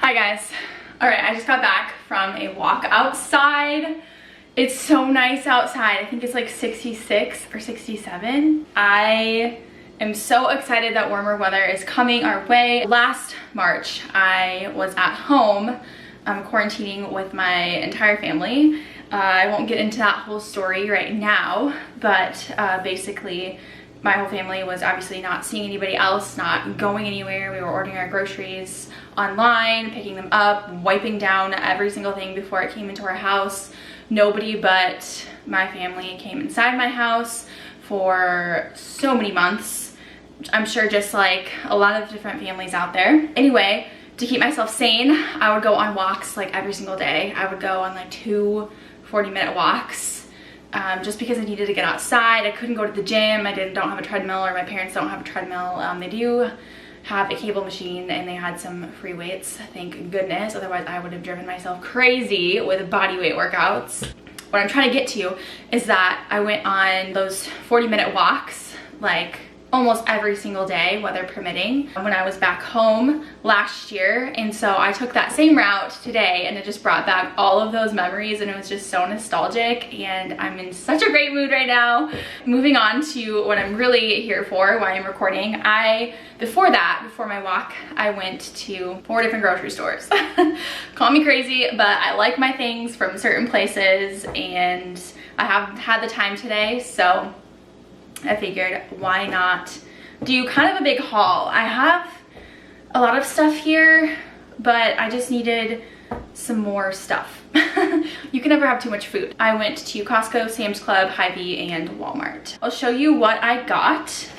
Hi guys. Alright, I just got back from a walk outside. It's so nice outside. I think it's like 66 or 67. I am so excited that warmer weather is coming our way. Last March, I was at home quarantining with my entire family. I won't get into that whole story right now, but basically my whole family was obviously not seeing anybody else, not going anywhere. We were ordering our groceries online, picking them up, wiping down every single thing before it came into our house. Nobody but my family came inside my house for so many months. I'm sure just like a lot of different families out there. Anyway, to keep myself sane, I would go on walks like every single day. I would go on like 2 40-minute walks. Just because I needed to get outside. I couldn't go to the gym. I don't have a treadmill, or my parents don't have a treadmill. They do have a cable machine and they had some free weights, thank goodness. Otherwise I would have driven myself crazy with body weight workouts. What I'm trying to get to is that I went on those 40-minute walks like almost every single day, weather permitting, when I was back home last year. And so I took that same route today and it just brought back all of those memories, and it was just so nostalgic, and I'm in such a great mood right now. Moving on to what I'm really here for, why I'm recording. Before my walk, I went to 4 different grocery stores. Call me crazy, but I like my things from certain places, and I haven't had the time today, so I figured why not do kind of a big haul. I have a lot of stuff here, but I just needed some more stuff. You can never have too much food. I went to Costco, Sam's Club, Hyvee, and Walmart. I'll show you what I got.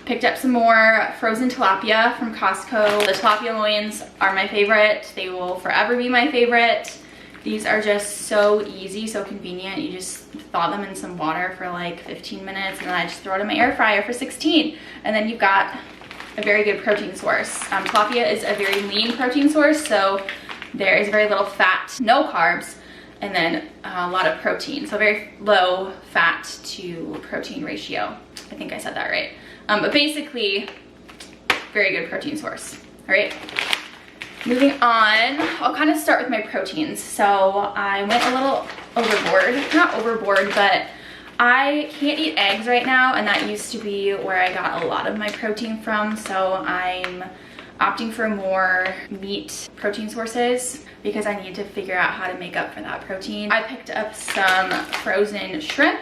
Picked up some more frozen tilapia from Costco. The tilapia loins are my favorite. They will forever be my favorite. These are just so easy, so convenient. You just thaw them in some water for like 15 minutes, and then I just throw it in my air fryer for 16. And then you've got a very good protein source. Tilapia is a very lean protein source, so there is very little fat, no carbs, and then a lot of protein. So very low fat to protein ratio. I think I said that right. But basically, very good protein source. All right. Moving on, I'll kind of start with my proteins. So I went a little overboard, not overboard, but I can't eat eggs right now, and that used to be where I got a lot of my protein from. So I'm opting for more meat protein sources because I need to figure out how to make up for that protein. I picked up some frozen shrimp.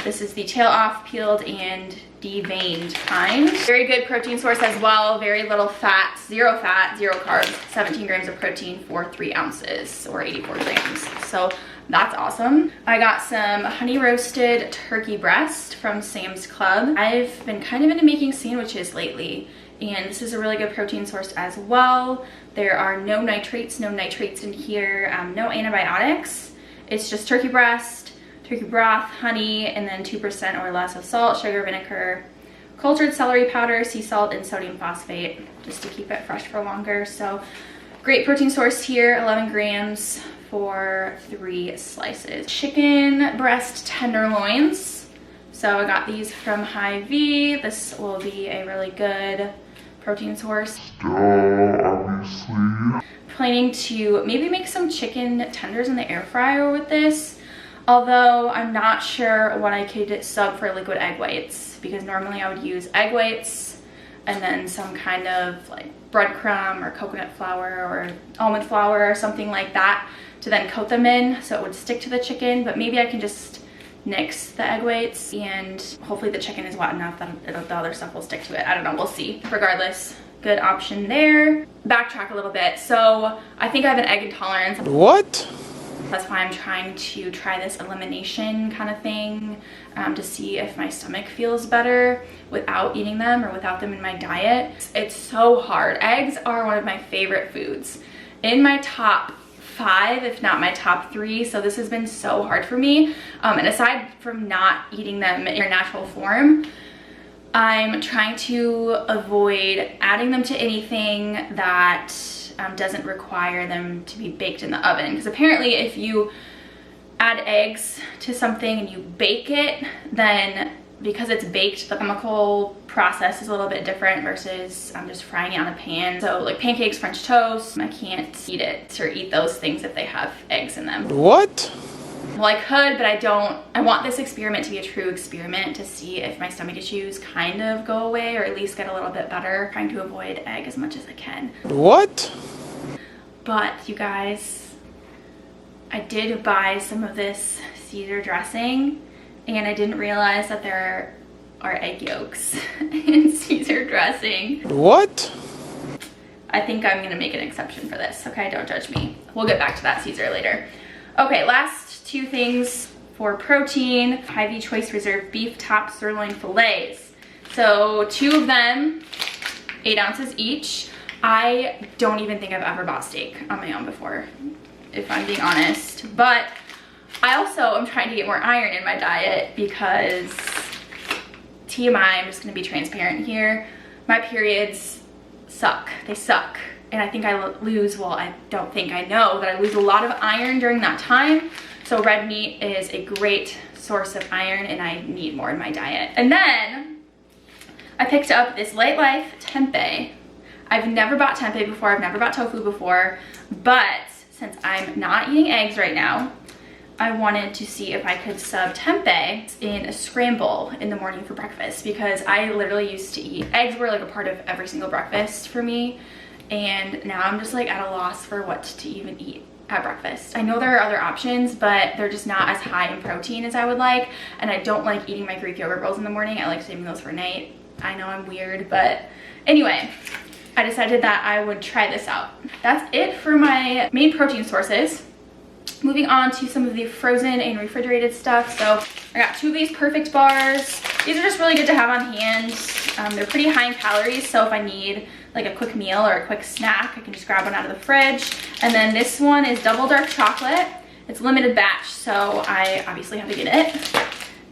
This is the tail off, peeled, and deveined kind. Very good protein source as well. Very little fat, zero carbs, 17 grams of protein for 3 ounces or 84 grams. So that's awesome. I got some honey roasted turkey breast from Sam's Club. I've been kind of into making sandwiches lately, and this is a really good protein source as well. There are no nitrates in here, no antibiotics. It's just turkey breast, turkey broth, honey, and then 2% or less of salt, sugar, vinegar, cultured celery powder, sea salt, and sodium phosphate, just to keep it fresh for longer. So great protein source here, 11 grams for 3 slices. Chicken breast tenderloins. So I got these from Hyvee. This will be a really good protein source. Obviously. Planning to maybe make some chicken tenders in the air fryer with this. Although I'm not sure what I could sub for liquid egg whites, because normally I would use egg whites and then some kind of like breadcrumb or coconut flour or almond flour or something like that to then coat them in so it would stick to the chicken. But maybe I can just nix the egg whites, and hopefully the chicken is wet enough that the other stuff will stick to it. I don't know, we'll see. Regardless, good option there. Backtrack a little bit. So I think I have an egg intolerance. What? That's why I'm trying to try this elimination kind of thing to see if my stomach feels better without eating them or without them in my diet. It's so hard. Eggs are one of my favorite foods. In my top 5, if not my top 3, so this has been so hard for me. And aside from not eating them in their natural form, I'm trying to avoid adding them to anything that doesn't require them to be baked in the oven, because apparently if you add eggs to something and you bake it, then because it's baked, the chemical process is a little bit different versus just frying it on a pan. So like pancakes, French toast, I can't eat it or eat those things if they have eggs in them. What? Well, I could, but I don't. I want this experiment to be a true experiment to see if my stomach issues kind of go away or at least get a little bit better. Trying to avoid egg as much as I can. What? But you guys, I did buy some of this Caesar dressing and I didn't realize that there are egg yolks in Caesar dressing. What? I think I'm gonna make an exception for this, okay? Don't judge me. We'll get back to that Caesar later. Okay, last two things for protein. Hyvee Choice Reserve Beef Top Sirloin Fillets. So 2 of them, 8 ounces each. I don't even think I've ever bought steak on my own before, if I'm being honest. But I also am trying to get more iron in my diet because TMI, I'm just gonna be transparent here. My periods suck, they suck. And I think I lose, well, I don't think, I know that I lose a lot of iron during that time. So red meat is a great source of iron and I need more in my diet. And then I picked up this Light Life tempeh. I've never bought tempeh before, I've never bought tofu before, but since I'm not eating eggs right now, I wanted to see if I could sub tempeh in a scramble in the morning for breakfast because I literally used to eat, eggs were like a part of every single breakfast for me. And now I'm just like at a loss for what to even eat at breakfast. I know there are other options, but they're just not as high in protein as I would like. And I don't like eating my Greek yogurt rolls in the morning. I like saving those for night. I know I'm weird, but anyway, I decided that I would try this out. That's it for my main protein sources. Moving on to some of the frozen and refrigerated stuff. So I got 2 of these Perfect bars. These are just really good to have on hand. They're pretty high in calories, so if I need like a quick meal or a quick snack, I can just grab one out of the fridge. And then this one is double dark chocolate. It's limited batch, so I obviously have to get it.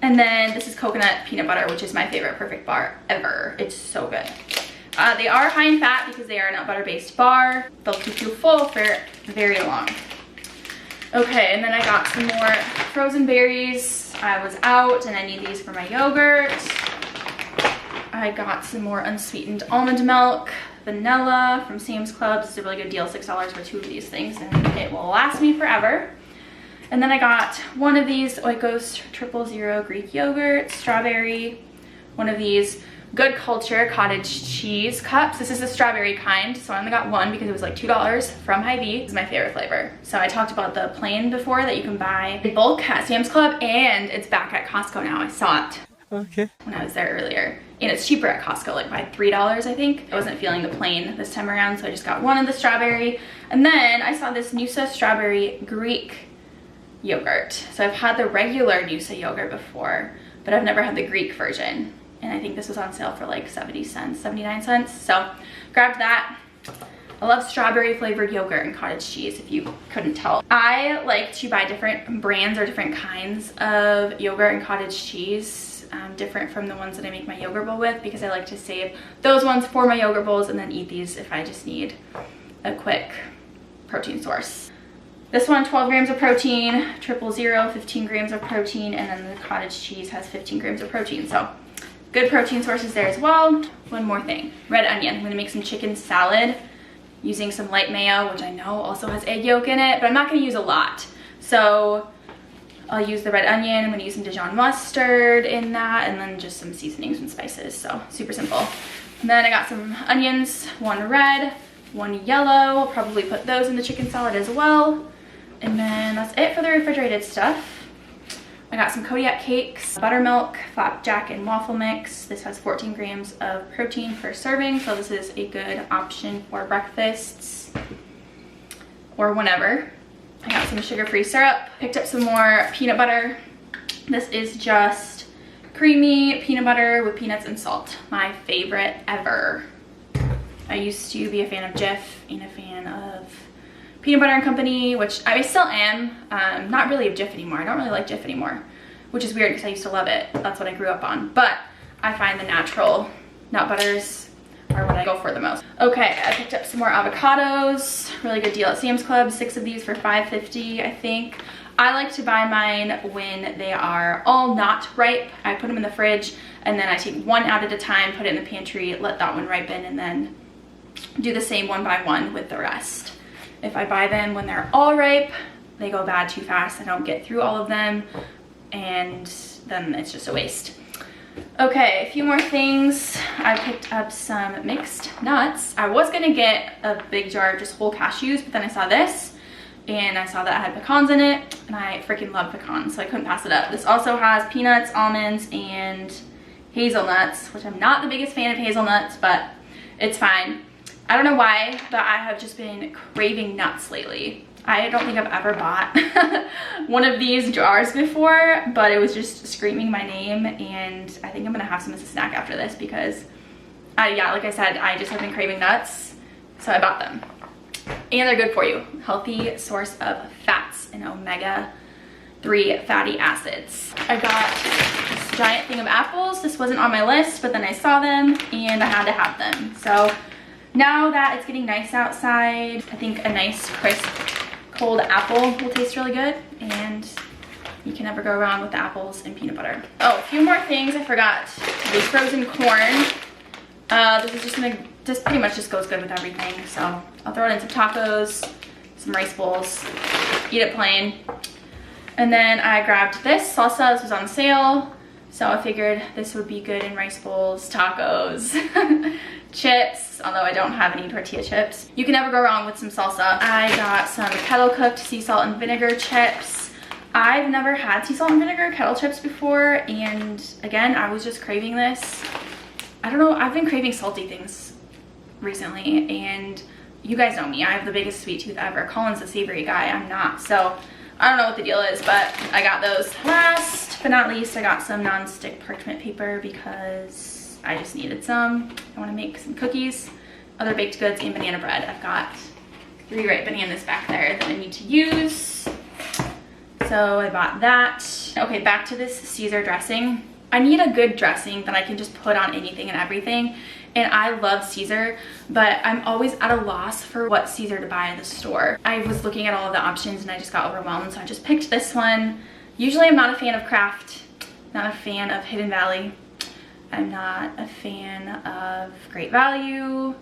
And then this is coconut peanut butter, which is my favorite Perfect bar ever. It's so good. They are high in fat because they are a nut butter based bar. They'll keep you full for very long. Okay, and then I got some more frozen berries. I was out and I need these for my yogurt. I got some more unsweetened almond milk, vanilla from Sam's Club. This is a really good deal, $6 for 2 of these things and it will last me forever. And then I got one of these Oikos 000 Greek yogurt, strawberry, one of these Good Culture cottage cheese cups. This is the strawberry kind, so I only got one because it was like $2 from Hyvee. This is my favorite flavor. So I talked about the plain before that you can buy in bulk at Sam's Club, and it's back at Costco now. I saw it when I was there earlier. And it's cheaper at Costco, like by $3, I think. I wasn't feeling the plain this time around, so I just got one of the strawberry. And then I saw this Neuso strawberry Greek yogurt. So I've had the regular Neuso yogurt before, but I've never had the Greek version. And I think this was on sale for like 70 cents, 79 cents. So grabbed that. I love strawberry flavored yogurt and cottage cheese, if you couldn't tell. I like to buy different brands or different kinds of yogurt and cottage cheese, different from the ones that I make my yogurt bowl with, because I like to save those ones for my yogurt bowls and then eat these if I just need a quick protein source. This one, 12 grams of protein, 000, 15 grams of protein, and then the cottage cheese has 15 grams of protein. So good protein sources there as well. One more thing, red onion. I'm gonna make some chicken salad using some light mayo, which I know also has egg yolk in it, but I'm not gonna use a lot. So I'll use the red onion. I'm gonna use some Dijon mustard in that, and then just some seasonings and spices, so super simple. And then I got some onions, one red, one yellow. I'll probably put those in the chicken salad as well. And then that's it for the refrigerated stuff. I got some Kodiak cakes, buttermilk, flapjack, and waffle mix. This has 14 grams of protein per serving, so this is a good option for breakfasts or whenever. I got some sugar-free syrup. Picked up some more peanut butter. This is just creamy peanut butter with peanuts and salt. My favorite ever. I used to be a fan of Jif and a fan of Peanut Butter and Company, which I still am. Not really of Jif anymore. I don't really like Jif anymore, which is weird because I used to love it. That's what I grew up on. But I find the natural nut butters are what I go for the most. Okay, I picked up some more avocados. Really good deal at Sam's Club. 6 of these for $5.50, I think. I like to buy mine when they are all not ripe. I put them in the fridge and then I take one out at a time, put it in the pantry, let that one ripen, and then do the same one by one with the rest. If I buy them when they're all ripe, they go bad too fast. I don't get through all of them and then it's just a waste. Okay, a few more things. I picked up some mixed nuts. I was gonna get a big jar of just whole cashews, but then I saw this and I saw that it had pecans in it and I freaking love pecans, so I couldn't pass it up. This also has peanuts, almonds, and hazelnuts, which I'm not the biggest fan of hazelnuts, but it's fine. I don't know why, but I have just been craving nuts lately. I don't think I've ever bought one of these jars before, but it was just screaming my name, and I think I'm gonna have some as a snack after this because, yeah, like I said, I just have been craving nuts, so I bought them. And they're good for you. Healthy source of fats and omega-3 fatty acids. I got this giant thing of apples. This wasn't on my list, but then I saw them and I had to have them. So now that it's getting nice outside, I think a nice crisp cold apple will taste really good, and you can never go wrong with the apples and peanut butter. Oh, a few more things I forgot. The frozen corn. This is just pretty much just goes good with everything. So I'll throw it in some tacos, some rice bowls, eat it plain. And then I grabbed this salsa. This was on sale, so I figured this would be good in rice bowls, tacos, chips, although I don't have any tortilla chips. You can never go wrong with some salsa. I got some Kettle cooked sea salt and vinegar chips. I've never had sea salt and vinegar kettle chips before, and again, I was just craving this. I don't know, I've been craving salty things recently, and you guys know me, I have the biggest sweet tooth ever. Colin's the savory guy, I'm not, so I don't know what the deal is, but I got those. Last but not least, I got some non-stick parchment paper because I just needed some. I want to make some cookies, other baked goods, and banana bread. I've got 3 ripe bananas back there that I need to use, so I bought that. Okay, back to this Caesar dressing. I need a good dressing that I can just put on anything and everything, and I love Caesar, but I'm always at a loss for what Caesar to buy at the store. I was looking at all of the options and I just got overwhelmed, so I just picked this one. Usually I'm not a fan of Kraft, not a fan of Hidden Valley. I'm not a fan of Great Value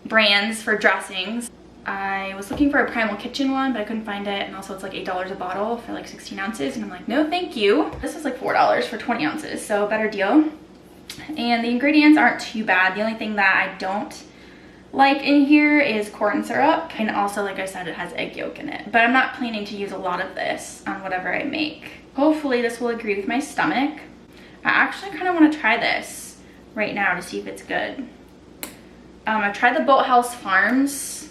brands for dressings. I was looking for a Primal Kitchen one, but I couldn't find it, and also it's like $8 a bottle for like 16 ounces, and I'm like, no thank you. This is like $4 for 20 ounces, so better deal. And the ingredients aren't too bad. The only thing that I don't like in here is corn syrup, and also, like I said, it has egg yolk in it, but I'm not planning to use a lot of this on whatever I make. Hopefully this will agree with my stomach. I actually kind of want to try this right now to see if it's good. I've tried the Boathouse Farms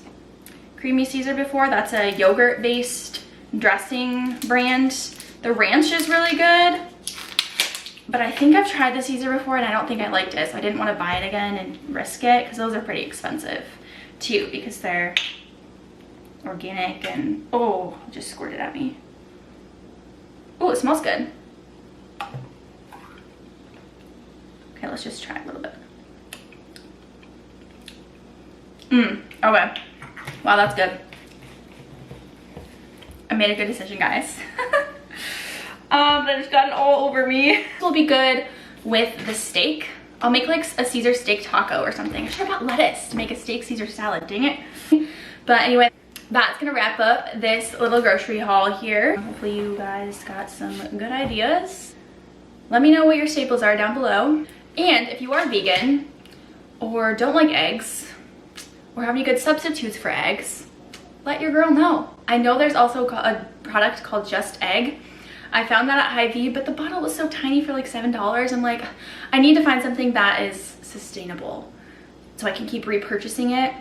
Creamy Caesar before. That's a yogurt based dressing brand. The ranch is really good, but I think I've tried the Caesar before and I don't think I liked it, so I didn't want to buy it again and risk it, because those are pretty expensive too, because they're organic. And oh, it just squirted at me. Oh, it smells good. Okay, let's just try a little bit. Okay. Wow, that's good. I made a good decision, guys. I just got it all over me. This will be good with the steak. I'll make like a Caesar steak taco or something. I should have bought lettuce to make a steak Caesar salad, dang it. But anyway, that's gonna wrap up this little grocery haul here. Hopefully you guys got some good ideas. Let me know what your staples are down below. And if you are vegan or don't like eggs, or have any good substitutes for eggs, let your girl know. I know there's also a product called Just Egg. I found that at Hyvee, but the bottle was so tiny for like $7. I'm like, I need to find something that is sustainable so I can keep repurchasing it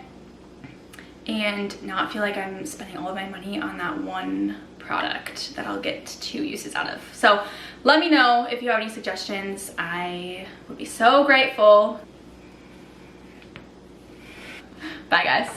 and not feel like I'm spending all of my money on that one product that I'll get 2 uses out of. So let me know if you have any suggestions. I would be so grateful. Bye guys.